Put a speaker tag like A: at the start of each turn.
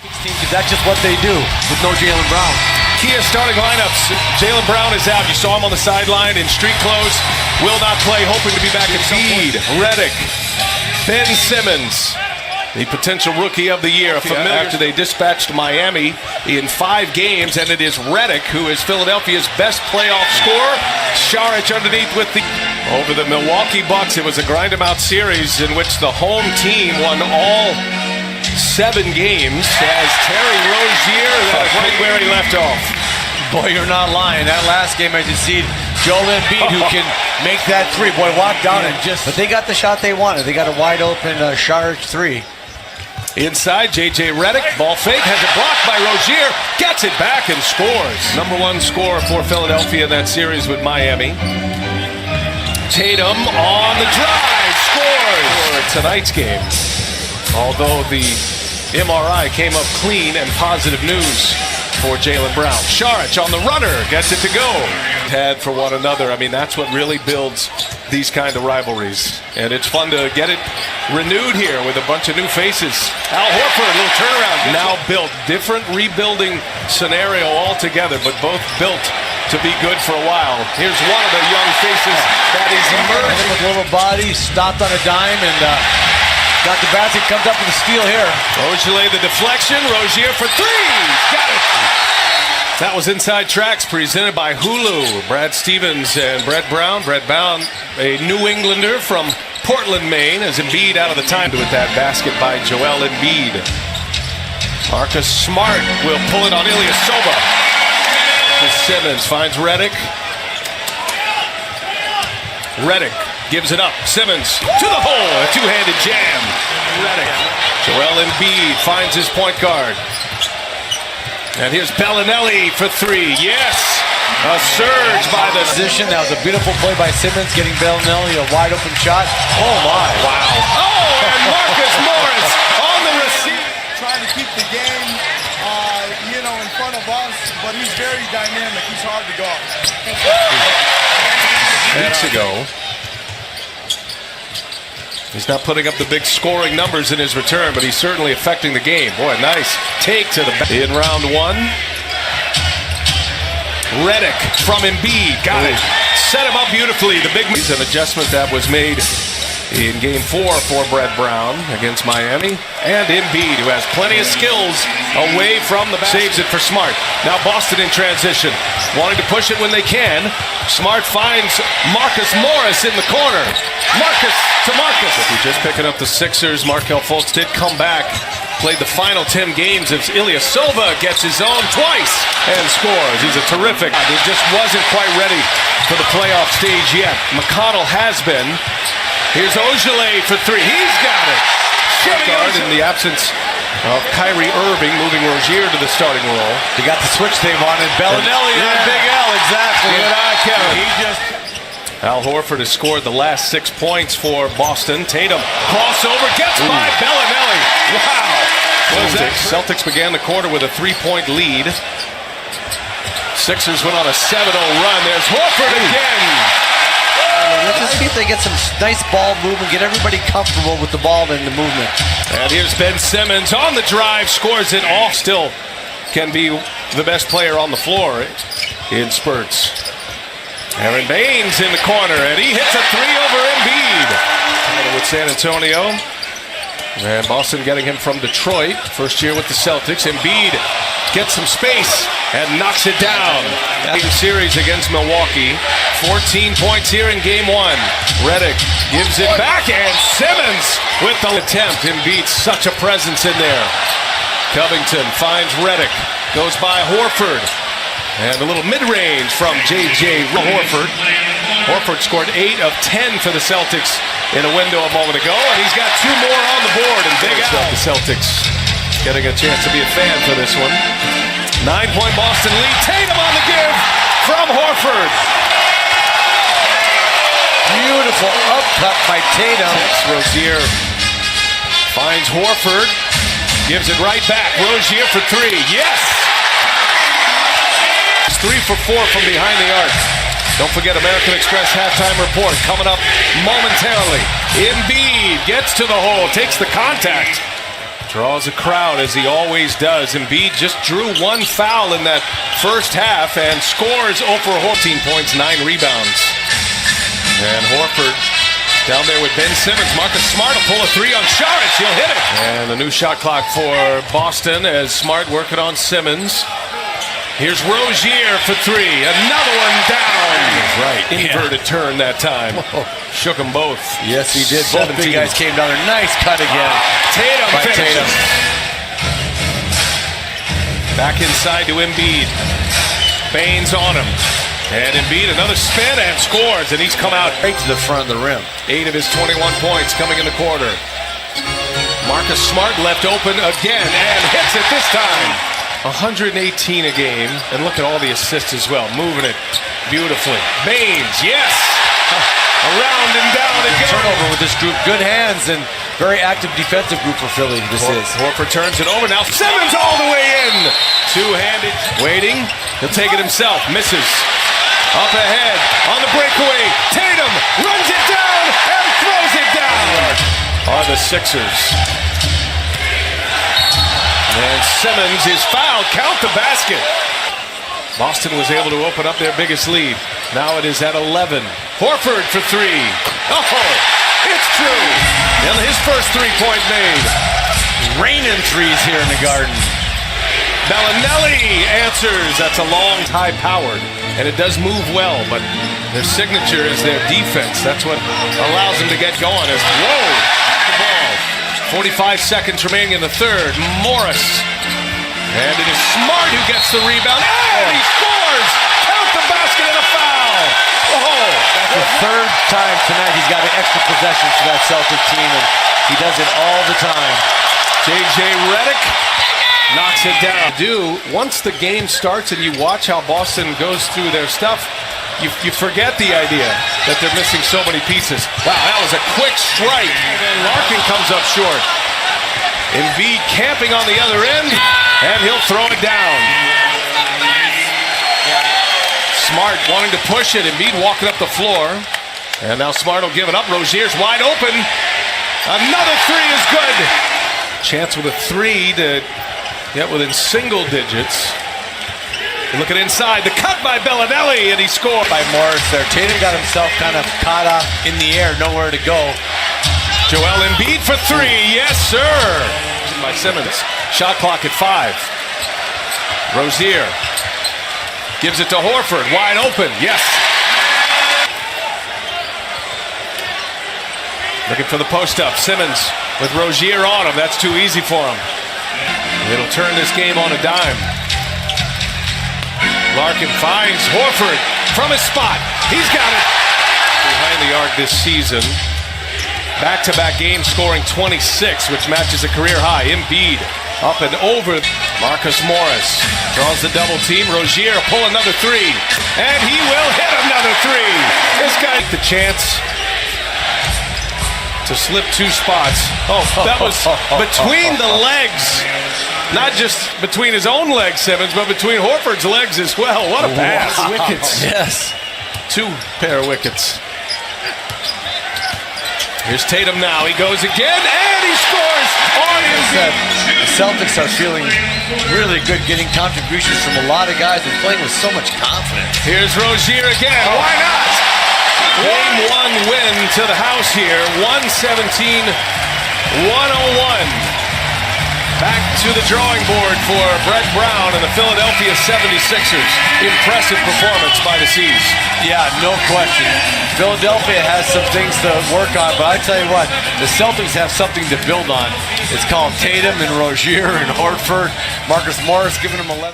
A: Because that's just what they do with no Jaylen Brown.
B: Kia starting lineups. Jaylen Brown is out. You saw him on the sideline in street clothes. Will not play, hoping to be back at some point. Redick, Ben Simmons, the potential rookie of the year. After they dispatched Miami in 5 games, and it is Redick who is Philadelphia's best playoff scorer. Saric underneath with the... Over the Milwaukee Bucks, it was a grind-em-out series in which the home team won all 7 games as Terry Rozier right where he left off.
A: Boy, you're not lying. That last game, I just see Joel Embiid who can make that 3. Boy, walk down and just... But they got the shot they wanted. They got a wide-open Saric 3.
B: Inside, J.J. Redick, ball fake, has it blocked by Rozier, gets it back and scores. Number 1 scorer for Philadelphia in that series with Miami. Tatum on the drive, scores for tonight's game. Although the MRI came up clean and positive news for Jaylen Brown. Saric on the runner, gets it to go. Had for one another. I mean, that's what really builds these kind of rivalries. And it's fun to get it renewed here with a bunch of new faces. Al Horford, a little turnaround. Now built. Different rebuilding scenario altogether, but both built to be good for a while. Here's one of the young faces that is emerging.
A: With a little body, stopped on a dime, and got the basket, comes up with a steal here.
B: Rozier the deflection, Rozier for 3. Got it. That was Inside Tracks presented by Hulu. Brad Stevens and Brett Brown. Brett Brown, a New Englander from Portland, Maine, as Embiid out of the time with that basket by Joel Embiid. Marcus Smart will pull it on Ilyasova. Simmons finds Redick. Redick gives it up. Simmons to the hole. A two-handed jam. Redick. Joel Embiid finds his point guard. And here's Bellinelli for 3. Yes! A surge by the
A: position. That was a beautiful play by Simmons, getting Bellinelli a wide-open shot. Oh, my.
B: Wow. Oh, and Marcus Morris on the receive.
C: Trying to keep the game, in front of us, but he's very dynamic. He's hard to guard.
B: Weeks ago, he's not putting up the big scoring numbers in his return, but he's certainly affecting the game. Boy, nice take to the back. In round 1. Redick from Embiid. Got it. Set him up beautifully. The big an adjustment that was made in Game 4 for Brett Brown against Miami. And Embiid, who has plenty of skills away from the basket. Saves it for Smart. Now Boston in transition. Wanting to push it when they can. Smart finds Marcus Morris in the corner. Marcus to Marcus. If you're just picking up the Sixers, Markelle Fultz did come back. Played the final 10 games as Ilyasova gets his own twice and scores. He's a terrific. He just wasn't quite ready for the playoff stage yet. McConnell has been. Here's Ojeleye for 3. He's got it. Guard in the absence of Kyrie Irving, moving Rozier to the starting role.
A: He got the switch they wanted. Bellinelli on Big L, exactly.
B: Good eye, Kevin.
A: He just...
B: Al Horford has scored the last 6 points for Boston. Tatum crossover, gets by Bellinelli. Wow. Celtics began the quarter with a 3-point lead. Sixers went on a 7-0 run. There's Horford again.
A: Let's just see if they get some nice ball movement, get everybody comfortable with the ball and the movement.
B: And here's Ben Simmons on the drive, scores it off. Still can be the best player on the floor in spurts. Aaron Baines in the corner, and he hits a 3 over Embiid. With San Antonio. And Boston getting him from Detroit. First year with the Celtics. Embiid gets some space and knocks it down. Game series against Milwaukee. 14 points here in Game 1. Redick gives it back, and Simmons with the attempt. Embiid, such a presence in there. Covington finds Redick. Goes by Horford. And a little mid-range from J.J. Horford. Horford scored 8 of 10 for the Celtics in a window a moment ago, and he's got 2 more on the board. And big out. The Celtics getting a chance to be a fan for this one. 9-point Boston lead. Tatum on the give from Horford.
A: Beautiful upcut by Tatum.
B: Rozier finds Horford. Gives it right back. Rozier for 3. Yes! 3 for 4 from behind the arc. Don't forget American Express halftime report coming up momentarily. Embiid gets to the hole, takes the contact. Draws a crowd as he always does. Embiid just drew one foul in that first half and scores over 14 points, 9 rebounds. And Horford down there with Ben Simmons. Marcus Smart will pull a three on Saric. He'll hit it. And the new shot clock for Boston as Smart working on Simmons. Here's Rozier for three. Another one down.
A: Right.
B: Inverted turn that time. Shook them both.
A: Yes, he did. Both big guys came down there. Nice cut again.
B: Tatum
A: by
B: finishes.
A: Tatum.
B: Back inside to Embiid. Baines on him. And Embiid another spin and scores. And he's come out
A: right to the front of the rim.
B: 8 of his 21 points coming in the quarter. Marcus Smart left open again and hits it this time. 118 a game, and look at all the assists as well, moving it beautifully. Baines, yes! Around and down it goes.
A: Turnover with this group, good hands and very active defensive group for Philly.
B: Horford turns it over, now Simmons all the way in! Two-handed, waiting, he'll take it himself, misses. Up ahead, on the breakaway, Tatum runs it down and throws it down! Are the Sixers. And Simmons is fouled. Count the basket. Boston was able to open up their biggest lead. Now it is at 11. Horford for three. Oh, it's true. And his first three-point made.
A: Raining threes here in the Garden.
B: Bellinelli answers. That's a long, high-powered. And it does move well, but their signature is their defense. That's what allows them to get going. Whoa, the ball. 45 seconds remaining in the third. Morris. And it is Smart who gets the rebound. And he scores! Count the basket and a foul! Oh!
A: That's the third time tonight he's got an extra possession for that Celtic team, and he does it all the time.
B: J.J. Redick knocks it down. Once the game starts and you watch how Boston goes through their stuff, you forget the idea that they're missing so many pieces. Wow, that was a quick strike. And then Larkin comes up short. Embiid camping on the other end, and he'll throw it down. Smart wanting to push it. Embiid walking up the floor. And now Smart will give it up. Rozier's wide open. Another three is good. Chance with a three to get within single digits. Look at inside, the cut by Bellinelli, and he scored.
A: By Morris there. Tatum got himself kind of caught up in the air, nowhere to go.
B: Joel Embiid for three, yes sir! By Simmons, shot clock at 5. Rozier gives it to Horford, wide open, yes! Looking for the post-up, Simmons with Rozier on him, that's too easy for him. It'll turn this game on a dime. Larkin finds Horford from his spot. He's got it. Behind the arc this season. Back-to-back games scoring 26, which matches a career high. Embiid up and over. Marcus Morris draws the double team. Rozier pull another three. And he will hit another three. This guy the chance to slip 2 spots. Oh, that was between the legs. Not just between his own legs, Simmons, but between Horford's legs as well. What a pass.
A: Wow.
B: Wickets.
A: Yes.
B: 2 pair of wickets. Here's Tatum now. He goes again, and he scores on his head.
A: The Celtics are feeling really good, getting contributions from a lot of guys and playing with so much confidence.
B: Here's Rozier again. Why not? Game 1 win to the house here. 117-101. Back to the drawing board for Brett Brown and the Philadelphia 76ers. Impressive performance by the C's.
A: Yeah, no question. Philadelphia has some things to work on, but I tell you what, the Celtics have something to build on. It's called Tatum and Rozier and Horford. Marcus Morris giving them 11.